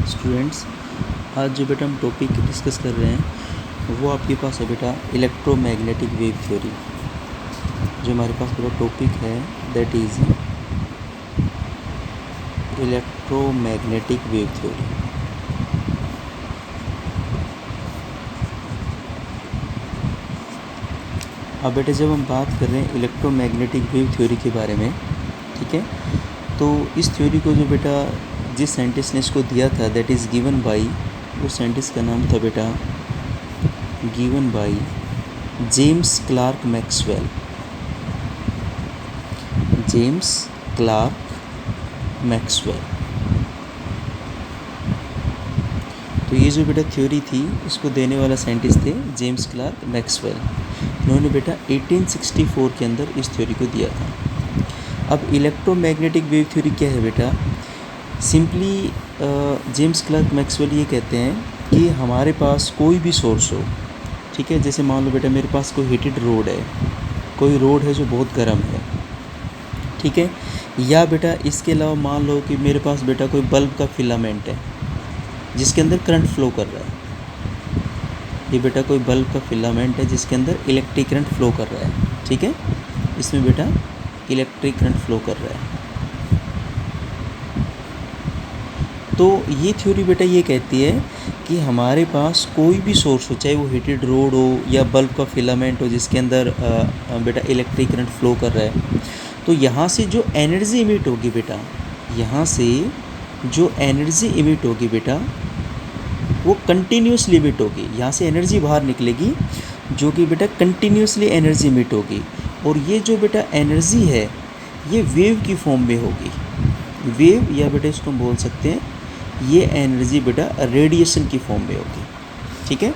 Students, आज जो बेटा हम टॉपिक डिस्कस कर रहे हैं वो आपके पास है बेटा इलेक्ट्रोमैग्नेटिक वेव थ्योरी। जो हमारे पास बेटा टॉपिक है that is electromagnetic wave theory. अब बेटा जब हम बात कर रहे हैं इलेक्ट्रोमैग्नेटिक वेव थ्योरी के बारे में, ठीक है, तो इस थ्योरी को जो बेटा जिस साइंटिस्ट ने इसको दिया था दैट इज़ गिवन बाई, उस साइंटिस्ट का नाम था बेटा given by James Clerk Maxwell. James Clerk Maxwell. तो ये जो बेटा थ्योरी थी इसको देने वाला साइंटिस्ट थे जेम्स क्लार्क मैक्सवेल। इन्होंने बेटा 1864 के अंदर इस थ्योरी को दिया था। अब इलेक्ट्रोमैग्नेटिक वेव थ्योरी क्या है बेटा? सिंपली जेम्स क्लार्क मैक्सवेल ये कहते हैं कि हमारे पास कोई भी सोर्स हो, ठीक है, जैसे मान लो बेटा मेरे पास कोई हीटेड रोड है, कोई रोड है जो बहुत गर्म है, ठीक है, या बेटा इसके अलावा मान लो कि मेरे पास बेटा कोई बल्ब का फिलामेंट है जिसके अंदर करंट फ्लो कर रहा है। ये बेटा कोई बल्ब का फिलामेंट है जिसके अंदर इलेक्ट्रिक करंट फ्लो कर रहा है, ठीक है, इसमें बेटा इलेक्ट्रिक करंट फ्लो कर रहा है। तो ये थ्योरी बेटा ये कहती है कि हमारे पास कोई भी सोर्स हो, चाहे वो हीटेड रोड हो या बल्ब का फिलामेंट हो जिसके अंदर बेटा इलेक्ट्रिक करंट फ्लो कर रहा है, तो यहाँ से जो एनर्जी इमिट होगी बेटा, यहाँ से जो एनर्जी इमिट होगी बेटा वो कंटिन्यूसली इमिट होगी। यहाँ से एनर्जी बाहर निकलेगी जो कि बेटा कंटिन्यूसली एनर्जी इमिट होगी, और ये जो बेटा एनर्जी है ये वेव की फॉर्म में होगी। वेव या बेटा इसको हम बोल सकते हैं ये एनर्जी बेटा रेडिएशन की फॉर्म में होगी, ठीक है।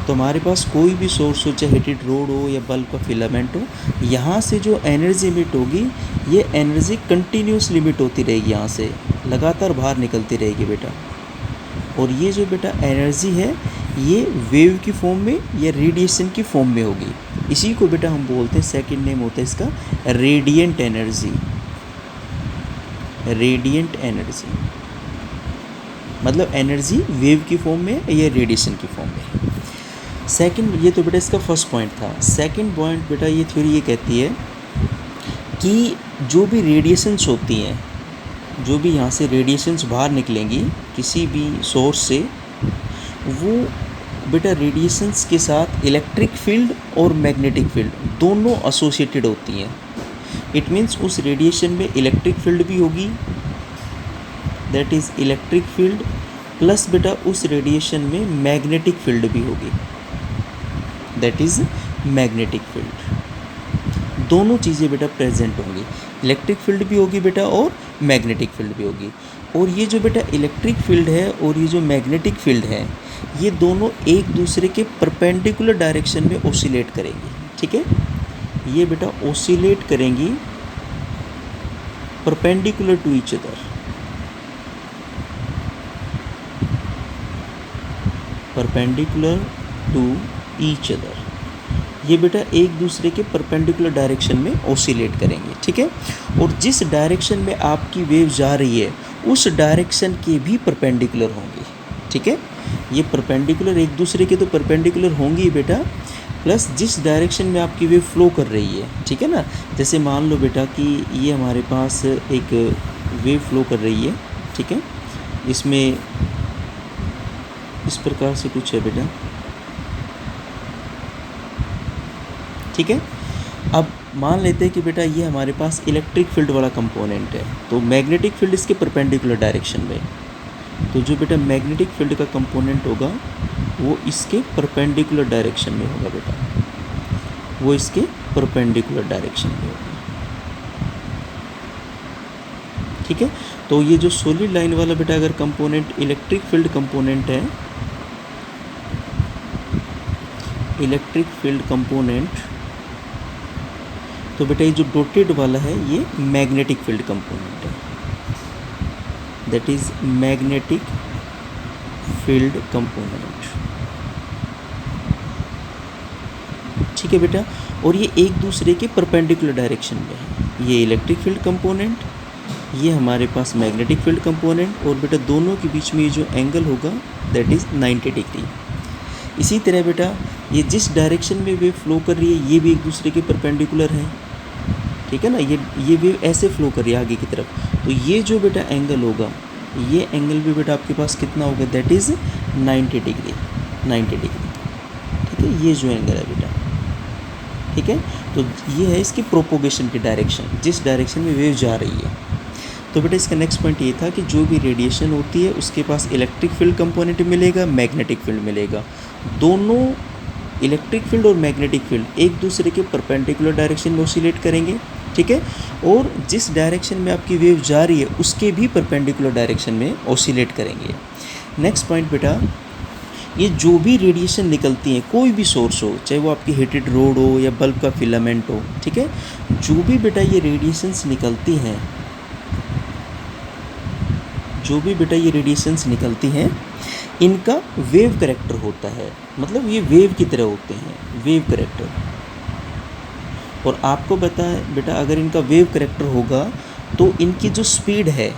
तो हमारे पास कोई भी सोर्स हो, चाहे हीटेड रोड हो या बल्ब का फिलामेंट हो, यहाँ से जो एनर्जी इमिट होगी ये एनर्जी कंटिन्यूसली इमिट होती रहेगी, यहाँ से लगातार बाहर निकलती रहेगी बेटा। और ये जो बेटा एनर्जी है ये वेव की फॉर्म में या रेडिएशन की फॉर्म में होगी। इसी को बेटा हम बोलते हैं, सेकंड नेम होता है इसका रेडिएंट एनर्जी। रेडिएंट एनर्जी मतलब एनर्जी वेव की फॉर्म में या रेडिएशन की फॉर्म में। सेकंड, ये तो बेटा इसका फर्स्ट पॉइंट था। सेकंड पॉइंट बेटा ये थ्योरी ये कहती है कि जो भी रेडिएशंस होती हैं, जो भी यहाँ से रेडिएशंस बाहर निकलेंगी किसी भी सोर्स से, वो बेटा रेडिएशंस के साथ इलेक्ट्रिक फील्ड और मैग्नेटिक फील्ड दोनों एसोसिएटेड होती हैं। इट मीन्स उस रेडिएशन में इलेक्ट्रिक फील्ड भी होगी, that is electric field, plus बेटा उस रेडिएशन में मैग्नेटिक फील्ड भी होगी, दैट इज़ मैग्नेटिक फील्ड। दोनों चीज़ें बेटा प्रेजेंट होंगी, इलेक्ट्रिक फील्ड भी होगी बेटा और मैग्नेटिक फील्ड भी होगी। और ये जो बेटा इलेक्ट्रिक फील्ड है और ये जो मैग्नेटिक फील्ड है ये दोनों एक दूसरे के परपेंडिकुलर डायरेक्शन में ऑसिलेट करेंगी, ठीक है। ये बेटा ऑसिलेट करेंगी perpendicular to each other, perpendicular to each other. ये बेटा एक दूसरे के परपेंडिकुलर डायरेक्शन में ऑसिलेट करेंगे, ठीक है। और जिस डायरेक्शन में आपकी वेव जा रही है उस डायरेक्शन के भी परपेंडिकुलर होंगी, ठीक है। ये परपेंडिकुलर एक दूसरे के तो परपेंडिकुलर होंगी बेटा, प्लस जिस डायरेक्शन में आपकी वेव फ्लो कर रही है, ठीक है ना। जैसे मान लो बेटा कि ये हमारे पास एक वेव फ्लो कर रही है, ठीक है, इसमें इस प्रकार से कुछ है बेटा, ठीक है। अब मान लेते हैं कि बेटा ये हमारे पास इलेक्ट्रिक फील्ड वाला कंपोनेंट है, तो मैग्नेटिक फील्ड इसके परपेंडिकुलर डायरेक्शन में, तो जो बेटा मैग्नेटिक फील्ड का कंपोनेंट होगा वो इसके परपेंडिकुलर डायरेक्शन में होगा बेटा, वो इसके परपेंडिकुलर डायरेक्शन में होगा, ठीक है। तो ये जो सॉलिड लाइन वाला बेटा अगर कंपोनेंट इलेक्ट्रिक फील्ड कंपोनेंट है, इलेक्ट्रिक फील्ड कंपोनेंट, तो बेटा ये जो डॉटेड वाला है ये मैग्नेटिक फील्ड कंपोनेंट है, that is magnetic field component, ठीक है बेटा। और ये एक दूसरे के परपेंडिकुलर डायरेक्शन में है, ये इलेक्ट्रिक फील्ड कंपोनेंट, ये हमारे पास मैग्नेटिक फील्ड कंपोनेंट, और बेटा दोनों के बीच में ये जो एंगल होगा दैट इज़ 90 डिग्री। इसी तरह बेटा ये जिस डायरेक्शन में वेव फ्लो कर रही है ये भी एक दूसरे के परपेंडिकुलर है, ठीक है ना। ये वेव ऐसे फ्लो कर रही है आगे की तरफ, तो ये जो बेटा एंगल होगा ये एंगल भी बेटा आपके पास कितना होगा, दैट इज़ 90 डिग्री, 90 डिग्री, ठीक है। ये जो एंगल है बेटा, ठीक है, तो ये है इसकी प्रोपोगेशन की डायरेक्शन, जिस डायरेक्शन में वेव जा रही है। तो बेटा इसका नेक्स्ट पॉइंट ये था कि जो भी रेडिएशन होती है उसके पास इलेक्ट्रिक फील्ड कंपोनेंट मिलेगा, मैग्नेटिक फील्ड मिलेगा। दोनों इलेक्ट्रिक फील्ड और मैग्नेटिक फील्ड एक दूसरे के परपेंडिकुलर डायरेक्शन में ऑसिलेट करेंगे, ठीक है, और जिस डायरेक्शन में आपकी वेव जा रही है उसके भी परपेंडिकुलर डायरेक्शन में ऑसिलेट करेंगे। नेक्स्ट पॉइंट बेटा, ये जो भी रेडिएशन निकलती हैं, कोई भी सोर्स हो, चाहे वो आपकी हीटेड रोड हो या बल्ब का फिलामेंट हो, ठीक है, जो भी बेटा ये रेडिएशंस निकलती हैं, जो भी बेटा ये रेडिएशंस निकलती हैं, इनका वेव करेक्टर होता है, मतलब ये वेव की तरह होते हैं, वेव करेक्टर। और आपको पता है बेटा अगर इनका वेव करेक्टर होगा तो इनकी जो स्पीड है,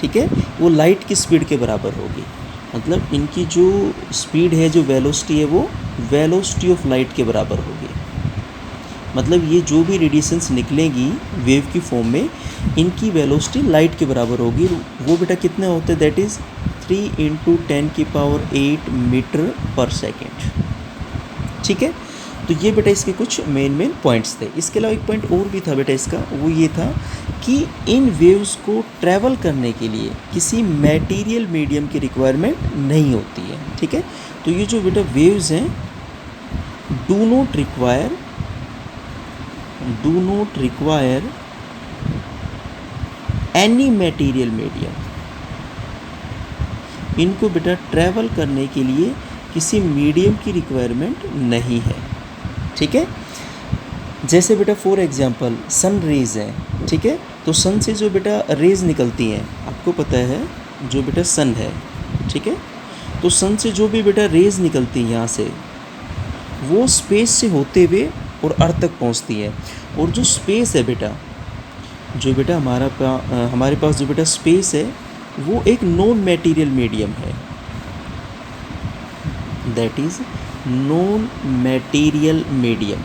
ठीक है, वो लाइट की स्पीड के बराबर होगी। मतलब इनकी जो स्पीड है, जो वेलोसिटी है, वो वेलोसिटी ऑफ लाइट के बराबर होगी। मतलब ये जो भी रेडिएशंस निकलेंगी वेव की फॉर्म में, इनकी वेलोसिटी लाइट के बराबर होगी। वो बेटा कितने होते हैं, दैट इज़ 3 × 10⁸ मीटर पर सेकेंड, ठीक है। तो ये बेटा इसके कुछ मेन पॉइंट्स थे। इसके अलावा एक पॉइंट और भी था बेटा इसका, वो ये था कि इन वेव्स को ट्रैवल करने के लिए किसी मटेरियल मीडियम की रिक्वायरमेंट नहीं होती है, ठीक है। तो ये जो बेटा वेव्स हैं do not require any material medium. इनको बेटा ट्रैवल करने के लिए किसी मीडियम की रिक्वायरमेंट नहीं है, ठीक है। जैसे बेटा फॉर एग्जांपल सन रेज है, ठीक है, तो सन से जो बेटा रेज निकलती हैं, आपको पता है जो बेटा सन है, ठीक है, तो सन से जो भी बेटा रेज निकलती हैं यहाँ से, वो स्पेस से होते हुए और अर्थ तक पहुँचती है। और जो स्पेस है बेटा, जो बेटा हमारे पास जो बेटा स्पेस है, वो एक नॉन मटेरियल मीडियम है, that is non material medium,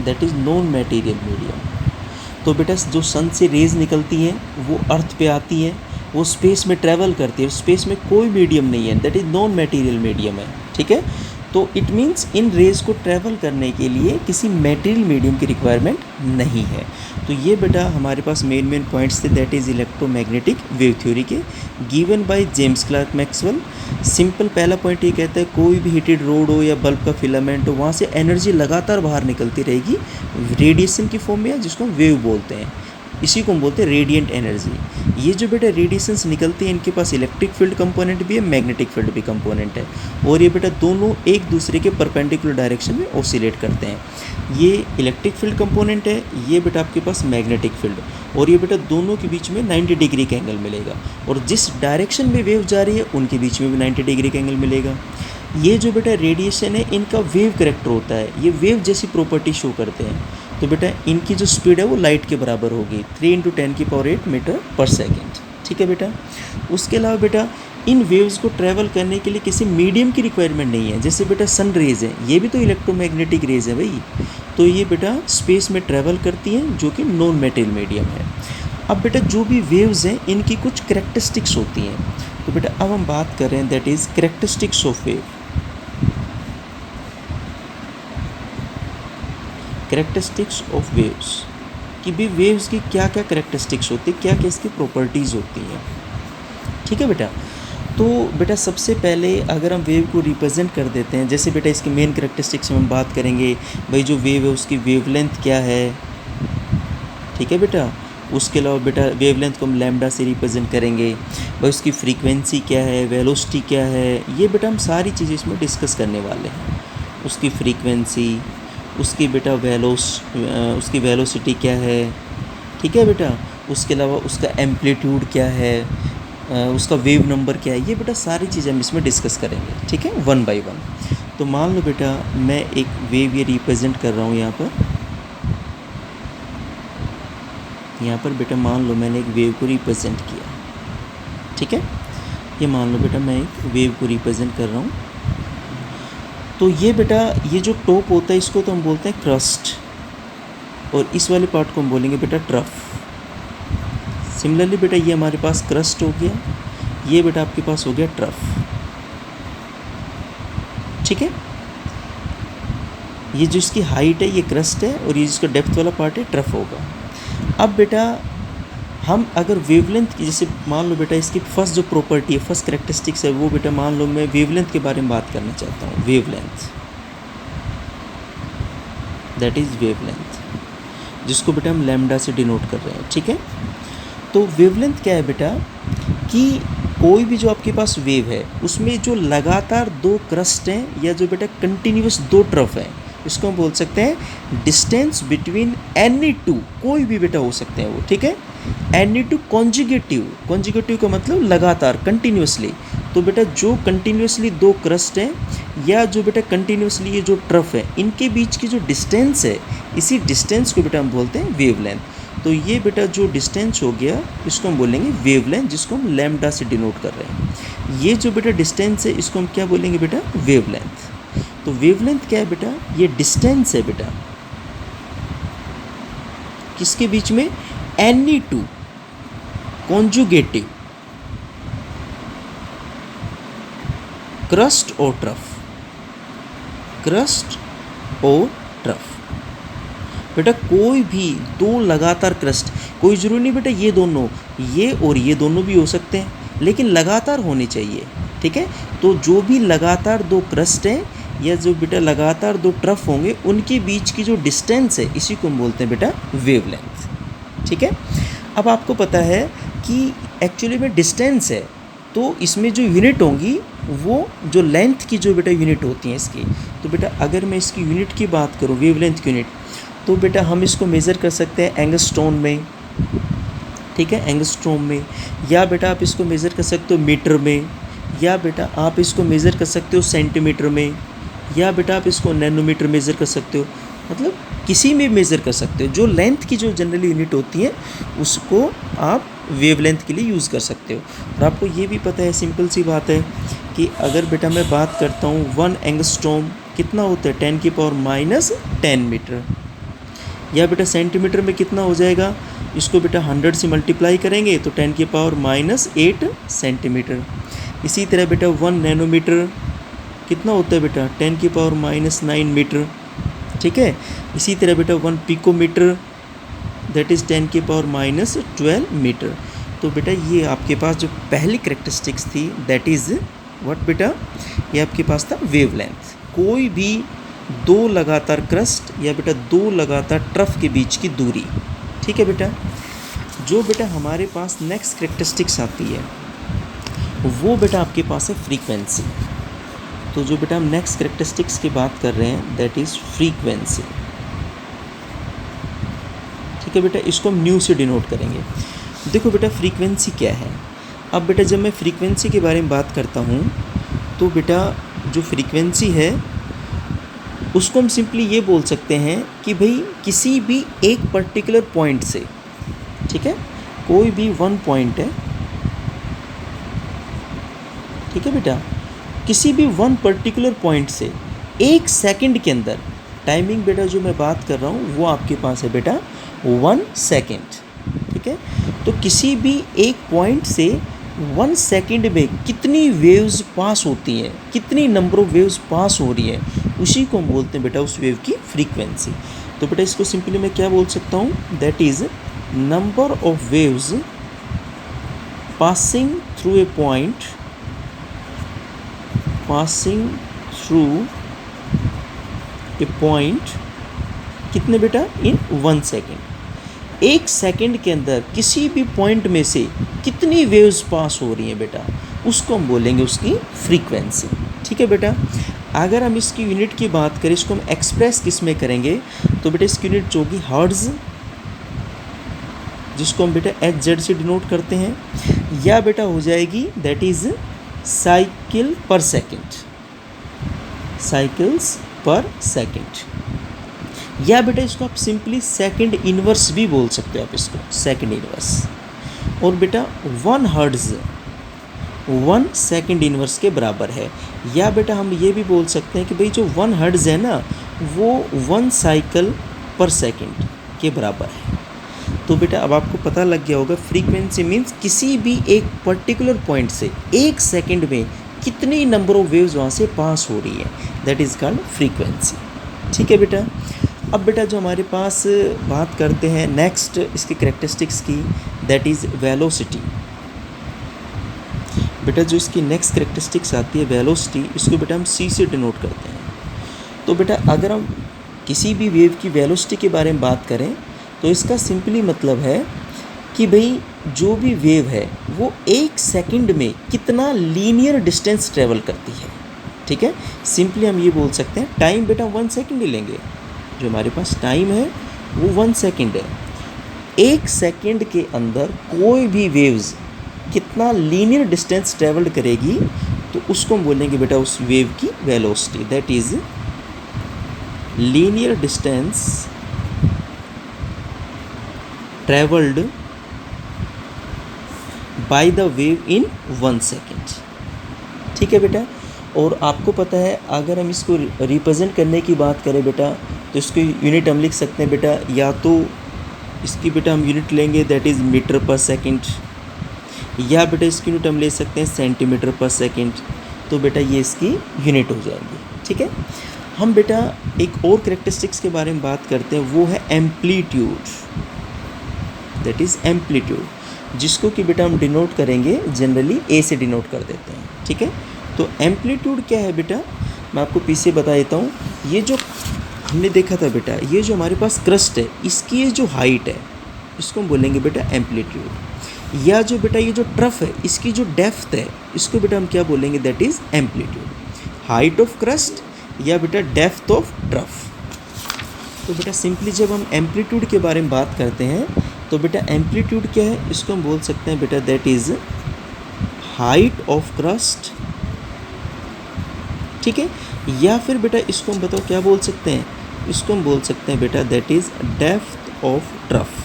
that is non material medium. तो बेटा जो सन से रेज निकलती हैं वो अर्थ पे आती हैं, वो स्पेस में ट्रैवल करती है, स्पेस में कोई मीडियम नहीं है, that is non material medium है, ठीक है। तो इट मीन्स इन रेज को ट्रैवल करने के लिए किसी मटेरियल मीडियम की रिक्वायरमेंट नहीं है। तो ये बेटा हमारे पास मेन पॉइंट्स थे, that is electromagnetic wave theory के, given by James Clerk Maxwell. Simple पहला पॉइंट ये कहता है कोई भी हीटेड रोड हो या बल्ब का फिलामेंट हो, वहाँ से एनर्जी लगातार बाहर निकलती रहेगी रेडिएशन की फॉर्म में, जिसको हम वेव बोलते हैं। इसी को हम बोलते हैं रेडिएंट एनर्जी। ये जो बेटा रेडिएशंस निकलती हैं, इनके पास इलेक्ट्रिक फील्ड कंपोनेंट भी है, मैग्नेटिक फील्ड भी कंपोनेंट है, और ये बेटा दोनों एक दूसरे के परपेंडिकुलर डायरेक्शन में ऑसिलेट करते हैं। ये इलेक्ट्रिक फील्ड कंपोनेंट है, ये बेटा आपके पास मैग्नेटिक फील्ड, और ये बेटा दोनों के बीच में 90 डिग्री का एंगल मिलेगा, और जिस डायरेक्शन में वेव जा रही है उनके बीच में भी 90 डिग्री का एंगल मिलेगा। ये जो बेटा रेडिएशन है, इनका वेव करेक्टर होता है, ये वेव जैसी प्रॉपर्टी शो करते हैं। तो बेटा इनकी जो स्पीड है वो लाइट के बराबर होगी, 3 × 10⁸ मीटर पर सेकेंड, ठीक है बेटा। उसके अलावा बेटा इन वेव्स को ट्रैवल करने के लिए किसी मीडियम की रिक्वायरमेंट नहीं है। जैसे बेटा सन रेज है, ये भी तो इलेक्ट्रोमैग्नेटिक रेज है भाई, तो ये बेटा स्पेस में ट्रैवल करती हैं, जो कि नॉन मेटेरियल मीडियम है। अब बेटा जो भी वेव्स हैं इनकी कुछ करेक्टरिस्टिक्स होती हैं। तो बेटा अब हम बात कर रहे हैं that is characteristics of wave. Characteristics of waves कि भी वेव्स की क्या क्या करेक्टरिस्टिक्स होती है, क्या क्या इसकी प्रॉपर्टीज़ होती हैं, ठीक है बेटा। तो बेटा सबसे पहले अगर हम वेव को रिप्रेजेंट कर देते हैं, जैसे बेटा इसकी मेन करेक्टरिस्टिक्स में हम बात करेंगे, भाई जो वेव है उसकी वेवलेंथ क्या है, ठीक है बेटा। उसके अलावा बेटा वेवलेंथ को हम लैम्डा से रिप्रेजेंट करेंगे, भाई उसकी फ्रीक्वेंसी क्या है, वेलोसिटी क्या है, ये बेटा हम सारी चीज़ें इसमें डिस्कस करने वाले हैं। उसकी फ्रीक्वेंसी, उसकी बेटा उसकी वेलोसिटी क्या है, ठीक है बेटा। उसके अलावा उसका एम्पलीट्यूड क्या है, उसका वेव नंबर क्या है, ये बेटा सारी चीज़ें हम इसमें डिस्कस करेंगे, ठीक है, 1 बाय 1। तो मान लो बेटा मैं एक वेव ये रिप्रेजेंट कर रहा हूँ यहाँ पर, यहाँ पर बेटा मान लो मैंने एक वेव को रिप्रेजेंट किया, ठीक है, ये मान लो बेटा मैं एक वेव को रिप्रेजेंट कर रहा हूँ। तो ये बेटा ये जो टॉप होता है इसको तो हम बोलते हैं क्रस्ट, और इस वाले पार्ट को हम बोलेंगे बेटा ट्रफ। सिमिलरली बेटा ये हमारे पास क्रस्ट हो गया, ये बेटा आपके पास हो गया ट्रफ, ठीक है। ये जो इसकी हाइट है ये क्रस्ट है, और ये जिसका डेप्थ वाला पार्ट है ट्रफ होगा। अब बेटा हम अगर वेवलेंथ की, जैसे मान लो बेटा इसकी फर्स्ट जो प्रॉपर्टी है, फर्स्ट कैरेक्टरिस्टिक्स है, वो बेटा मान लो मैं वेवलेंथ के बारे में बात करना चाहता हूँ। वेवलेंथ, दैट इज़ वेवलेंथ, जिसको बेटा हम लैम्डा से डिनोट कर रहे हैं, ठीक है। तो वेवलेंथ क्या है बेटा कि कोई भी जो आपके पास वेव है उसमें जो लगातार दो क्रस्ट हैं, या जो बेटा कंटिन्यूस दो ट्रफ हैं, इसको हम बोल सकते हैं डिस्टेंस बिटवीन एनी टू, कोई भी बेटा हो सकते हैं वो, ठीक है। एनी टू कॉन्जुगेटिव, कॉन्जुगेटिव का मतलब लगातार, कंटिन्यूसली। तो बेटा जो कंटिन्यूसली दो क्रस्ट हैं, या जो बेटा कंटिन्यूसली ये जो ट्रफ है, इनके बीच की जो डिस्टेंस है, इसी डिस्टेंस को बेटा हम बोलते हैं वेवलेंथ। तो ये बेटा जो डिस्टेंस हो गया इसको हम बोलेंगे वेवलेंथ, जिसको हम लैम्डा से डिनोट कर रहे हैं। ये जो बेटा डिस्टेंस है इसको हम क्या बोलेंगे बेटा, वेवलेंथ। तो वेवलेंथ क्या है बेटा, ये डिस्टेंस है बेटा किसके बीच में, एनी टू कॉन्जुगेटिव क्रस्ट और ट्रफ, क्रस्ट और ट्रफ। बेटा कोई भी दो लगातार क्रस्ट, कोई ज़रूरी नहीं बेटा ये दोनों, ये और ये दोनों भी हो सकते हैं, लेकिन लगातार होने चाहिए, ठीक है। तो जो भी लगातार दो क्रस्ट हैं, या जो बेटा लगातार दो ट्रफ होंगे, उनके बीच की जो डिस्टेंस है इसी को हम बोलते हैं बेटा वेवलेंथ, ठीक है। अब आपको पता है कि एक्चुअली में डिस्टेंस है, तो इसमें जो यूनिट होंगी वो जो लेंथ की जो बेटा यूनिट होती हैं इसकी, तो बेटा अगर मैं इसकी यूनिट की बात करूँ, वेवलेंथ की यूनिट, तो बेटा हम इसको मेज़र कर सकते हैं एंगस्ट्रॉम में, ठीक है, एंगस्ट्रॉम में, या बेटा आप इसको मेज़र कर सकते हो मीटर में, या बेटा आप इसको मेज़र कर सकते हो सेंटीमीटर में, या बेटा आप इसको नैनोमीटर मेज़र कर सकते हो, मतलब किसी में मेज़र कर सकते हो। जो लेंथ की जो जनरली यूनिट होती है उसको आप वेवलेंथ के लिए यूज़ कर सकते हो। और आपको ये भी पता है, सिंपल सी बात है कि अगर बेटा मैं बात करता हूँ 1 एंगस्ट्रॉम कितना होता है, 10⁻⁻10 मीटर, या बेटा सेंटीमीटर में कितना हो जाएगा, इसको बेटा 100 से मल्टीप्लाई करेंगे तो 10⁻8 सेंटीमीटर। इसी तरह बेटा 1 नैनोमीटर कितना होता है बेटा, 10⁻9 मीटर, ठीक है। इसी तरह बेटा 1 पिकोमीटर दैट इज़ 10⁻12 मीटर। तो बेटा ये आपके पास जो पहली करेक्टरिस्टिक्स थी दैट इज़ व्हाट बेटा, ये आपके पास था वेवलेंथ, कोई भी दो लगातार क्रस्ट या बेटा दो लगातार ट्रफ के बीच की दूरी, ठीक है बेटा। जो बेटा हमारे पास नेक्स्ट करेक्टरिस्टिक्स आती है वो बेटा आपके पास है फ्रीक्वेंसी। तो जो बेटा हम नेक्स्ट करेक्टरिस्टिक्स की बात कर रहे हैं दैट इज़ फ्रीक्वेंसी, ठीक है बेटा, इसको हम न्यू से डिनोट करेंगे। देखो बेटा फ्रीक्वेंसी क्या है। अब बेटा जब मैं फ्रीक्वेंसी के बारे में बात करता हूँ तो बेटा जो फ्रीक्वेंसी है उसको हम सिंपली ये बोल सकते हैं कि भाई किसी भी एक पर्टिकुलर पॉइंट से, ठीक है, कोई भी वन पॉइंट है, ठीक है बेटा, किसी भी वन पर्टिकुलर पॉइंट से एक सेकंड के अंदर, टाइमिंग बेटा जो मैं बात कर रहा हूँ वो आपके पास है बेटा 1 सेकेंड, ठीक है। तो किसी भी एक पॉइंट से 1 सेकेंड में कितनी वेव्स पास होती हैं, कितनी नंबर ऑफ वेव्स पास हो रही है, उसी को हम बोलते हैं बेटा उस वेव की फ्रीक्वेंसी। तो बेटा इसको सिंपली मैं क्या बोल सकता हूँ, that is number of waves passing through a point, passing through a point, कितने बेटा, इन 1 सेकेंड। एक सेकेंड के अंदर किसी भी पॉइंट में से कितनी वेव्स पास हो रही हैं बेटा, उसको हम बोलेंगे उसकी फ्रीक्वेंसी, ठीक है बेटा। अगर हम इसकी यूनिट की बात करें, इसको हम एक्सप्रेस किस में करेंगे, तो बेटा इसकी यूनिट जो होगी हर्ट्ज़, जिसको हम बेटा HZ से डिनोट करते हैं, या बेटा हो जाएगी दैट इज़ साइकिल पर सेकेंड, साइकिल्स पर सेकेंड। या बेटा इसको आप सिंपली सेकंड इन्वर्स भी बोल सकते हो आप इसको, सेकंड इन्वर्स। और बेटा 1 हर्ट्ज़ 1 सेकंड इन्वर्स के बराबर है। या बेटा हम ये भी बोल सकते हैं कि भाई जो 1 हर्ट्ज़ है ना वो 1 साइकिल पर सेकंड के बराबर है। तो बेटा अब आपको पता लग गया होगा फ्रीक्वेंसी मीन्स किसी भी एक पर्टिकुलर पॉइंट से एक सेकंड में कितनी नंबर ऑफ वेव्स वहाँ से पास हो रही है, दैट इज़ कॉल्ड फ्रीक्वेंसी। ठीक है बेटा। अब बेटा जो हमारे पास बात करते हैं नेक्स्ट इसकी कैरेक्टरिस्टिक्स की, दैट इज़ वेलोसिटी। बेटा जो इसकी नेक्स्ट कैरेक्टरिस्टिक्स आती है वेलोसिटी, इसको बेटा हम c से डिनोट करते हैं। तो बेटा अगर हम किसी भी वेव की वेलोसिटी के बारे में बात करें तो इसका सिंपली मतलब है कि भाई जो भी वेव है वो एक सेकंड में कितना लीनियर डिस्टेंस ट्रेवल करती है। ठीक है, सिंपली हम ये बोल सकते हैं टाइम बेटा 1 सेकंड ही लेंगे, जो हमारे पास टाइम है वो 1 सेकंड है। एक सेकंड के अंदर कोई भी वेव्स कितना लीनियर डिस्टेंस ट्रेवल करेगी तो उसको हम बोलेंगे बेटा उस वेव की velocity, that is linear distance travelled by the wave in 1 second. ठीक है बेटा। और आपको पता है अगर हम इसको रिप्रेजेंट करने की बात करें बेटा तो इसकी यूनिट हम लिख सकते हैं बेटा, या तो इसकी बेटा हम यूनिट लेंगे दैट इज़ मीटर पर सेकंड, या बेटा इसकी यूनिट हम ले सकते हैं सेंटीमीटर पर सेकंड। तो बेटा ये इसकी यूनिट हो जाएंगी। ठीक है। हम बेटा एक और कैरेक्टरिस्टिक्स के बारे में बात करते हैं, वो है एम्पलीट्यूड, दैट इज़ एम्पलीट्यूड, जिसको कि बेटा हम डिनोट करेंगे जनरली ए से डिनोट कर देते हैं। ठीक है। तो एम्पलीट्यूड क्या है बेटा, मैं आपको पीछे बता देता हूँ। ये जो हमने देखा था बेटा, ये जो हमारे पास क्रस्ट है इसकी ये जो हाइट है इसको हम बोलेंगे बेटा एम्पलीट्यूड। या जो बेटा ये जो ट्रफ है इसकी जो डेप्थ है इसको बेटा हम क्या बोलेंगे, that is amplitude. Height of crust या बेटा डेप्थ ऑफ ट्रफ। तो बेटा सिंपली जब हम एम्पलीट्यूड के बारे में बात करते हैं तो बेटा एम्पलीट्यूड क्या है, इसको हम बोल सकते हैं बेटा that is height of crust. ठीक है। या फिर बेटा इसको हम बताओ क्या बोल सकते हैं, इसको हम बोल सकते हैं बेटा that is depth of trough.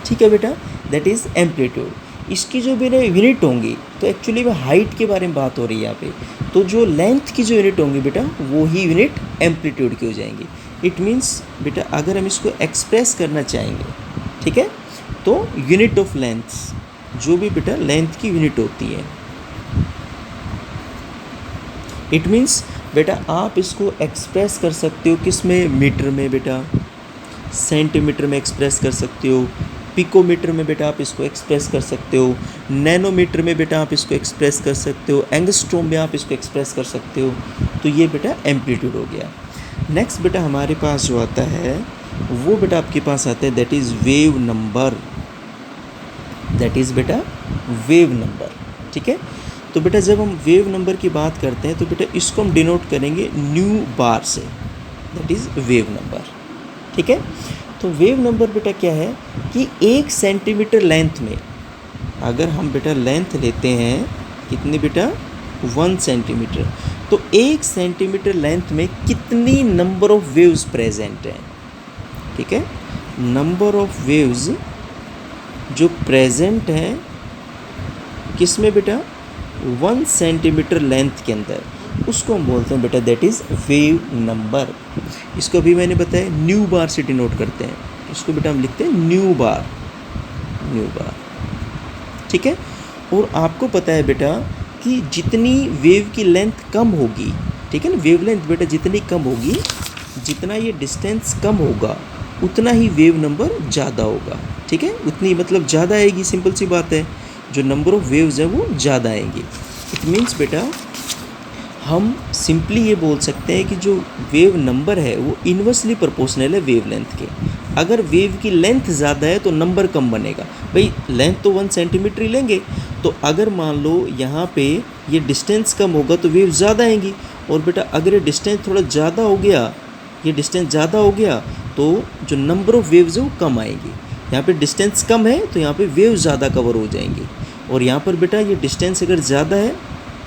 ठीक है बेटा, दैट इज़ एम्पलीट्यूड। इसकी जो मेरे यूनिट होंगी तो एक्चुअली में हाइट के बारे में बात हो रही है यहाँ पे, तो जो लेंथ की जो यूनिट होंगी बेटा वो ही यूनिट एम्पलीट्यूड की हो जाएंगी। इट मीन्स बेटा अगर हम इसको एक्सप्रेस करना चाहेंगे, ठीक है, तो यूनिट ऑफ लेंथ, जो भी बेटा लेंथ की यूनिट होती है, इट मीन्स बेटा आप इसको एक्सप्रेस कर सकते हो किस में, मीटर में बेटा, सेंटीमीटर में एक्सप्रेस कर सकते हो, पिकोमीटर में बेटा आप इसको एक्सप्रेस कर सकते हो, नैनोमीटर में बेटा आप इसको एक्सप्रेस कर सकते हो, एंगस्ट्रोम में आप इसको एक्सप्रेस कर सकते हो। तो ये बेटा एम्पलीट्यूड हो गया। नेक्स्ट बेटा हमारे पास जो आता है वो बेटा आपके पास आता है that is wave number, that is बेटा वेव नंबर। ठीक है। तो बेटा जब हम वेव नंबर की बात करते हैं तो बेटा इसको हम डिनोट करेंगे न्यू बार से, दैट इज़ वेव नंबर। ठीक है। तो वेव नंबर बेटा क्या है कि 1 सेंटीमीटर लेंथ में अगर हम बेटा लेंथ लेते हैं कितनी बेटा 1 सेंटीमीटर, तो 1 सेंटीमीटर लेंथ में कितनी नंबर ऑफ वेव्स प्रेजेंट हैं। ठीक है। नंबर ऑफ वेव्स जो प्रेजेंट हैं किस में बेटा 1 सेंटीमीटर लेंथ के अंदर, उसको हम बोलते हैं बेटा दैट इज़ वेव नंबर। इसको अभी मैंने बताया न्यू बार से डिनोट करते हैं, इसको बेटा हम लिखते हैं न्यू बार, न्यू बार। ठीक है। और आपको पता है बेटा कि जितनी वेव की लेंथ कम होगी, ठीक है ना, वेव लेंथ बेटा जितनी कम होगी, जितना ये डिस्टेंस कम होगा उतना ही वेव नंबर ज़्यादा होगा। ठीक है, उतनी मतलब ज़्यादा आएगी, सिंपल सी बात है, जो नंबर ऑफ वेव्स है वो ज़्यादा आएंगी। इट मीन्स बेटा हम सिंपली ये बोल सकते हैं कि जो वेव नंबर है वो इन्वर्सली प्रोपोर्शनल है वेव लेंथ के। अगर वेव की लेंथ ज़्यादा है तो नंबर कम बनेगा। भाई लेंथ तो 1 सेंटीमीटर ही लेंगे, तो अगर मान लो यहाँ पे ये डिस्टेंस कम होगा तो वेव ज़्यादा आएंगी। और बेटा अगर ये डिस्टेंस थोड़ा ज़्यादा हो गया, ये डिस्टेंस ज़्यादा हो गया तो जो नंबर ऑफ वेव्स है वो कम आएंगी। यहाँ पे डिस्टेंस कम है तो यहाँ पे वेव ज़्यादा कवर हो जाएंगी। और यहाँ पर बेटा ये डिस्टेंस अगर ज़्यादा है,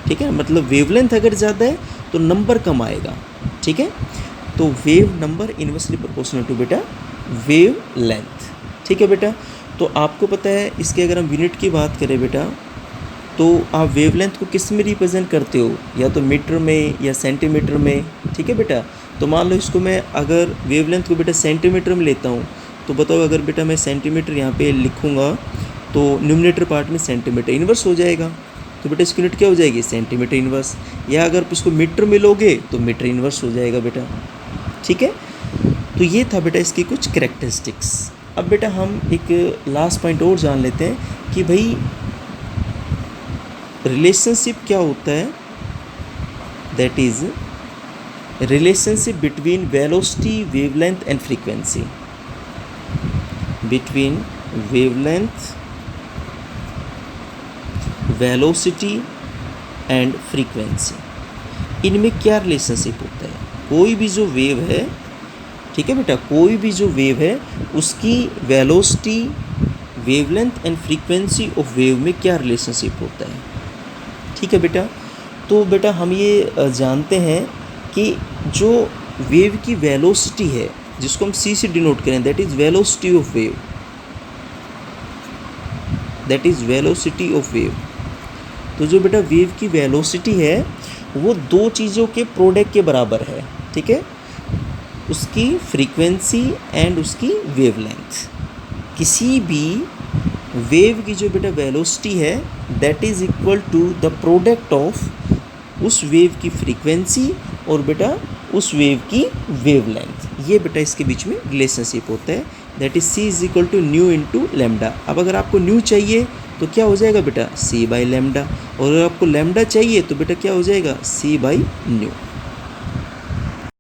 ठीक है, मतलब वेवलेंथ अगर ज़्यादा है तो नंबर कम आएगा। ठीक है। तो wave number inversely proportional to बेटा वेव लेंथ। ठीक है बेटा, तो आपको पता है इसके अगर हम यूनिट की बात करें बेटा, तो आप वेवलेंथ को किस में रिप्रेजेंट करते हो, या तो मीटर में या सेंटीमीटर में। ठीक है बेटा, तो मान लो इसको मैं अगर वेवलेंथ को बेटा सेंटीमीटर में लेता हूँ, तो बताओ अगर बेटा मैं सेंटीमीटर यहाँ पे लिखूँगा तो न्यूमरेटर पार्ट में सेंटीमीटर इन्वर्स हो जाएगा, तो बेटा इसकी यूनिट क्या हो जाएगी, सेंटीमीटर इन्वर्स। या अगर इसको मीटर में लोगे तो मीटर इन्वर्स हो जाएगा बेटा। ठीक है, तो ये था बेटा इसकी कुछ कैरेक्टरिस्टिक्स। अब बेटा हम एक लास्ट पॉइंट और जान लेते हैं कि भाई रिलेशनशिप क्या होता है, that is relationship between velocity, wavelength and frequency. Between wavelength, velocity and frequency, इनमें क्या रिलेशनशिप होता है। कोई भी जो वेव है, ठीक है बेटा, कोई भी जो वेव है उसकी velocity, wavelength and frequency of wave में क्या रिलेशनशिप होता है। ठीक है बेटा, तो बेटा हम ये जानते हैं कि जो वेव की वेलोसिटी है, जिसको हम c से डिनोट करें, that is velocity of wave, that is velocity of wave. तो जो बेटा वेव की वेलोसिटी है वो दो चीज़ों के प्रोडक्ट के बराबर है। ठीक है, उसकी फ्रीक्वेंसी एंड उसकी वेवलेंथ। किसी भी वेव की जो बेटा वेलोसिटी है that is equal to the product of उस वेव की फ्रीक्वेंसी और बेटा उस वेव की वेवलेंथ। ये बेटा इसके बीच में रिलेशनशिप होता है, that is c is equal to nu into lambda. अब अगर आपको न्यू चाहिए तो क्या हो जाएगा बेटा c बाई लेमडा, और अगर आपको लेमडा चाहिए तो बेटा क्या हो जाएगा c बाई न्यू।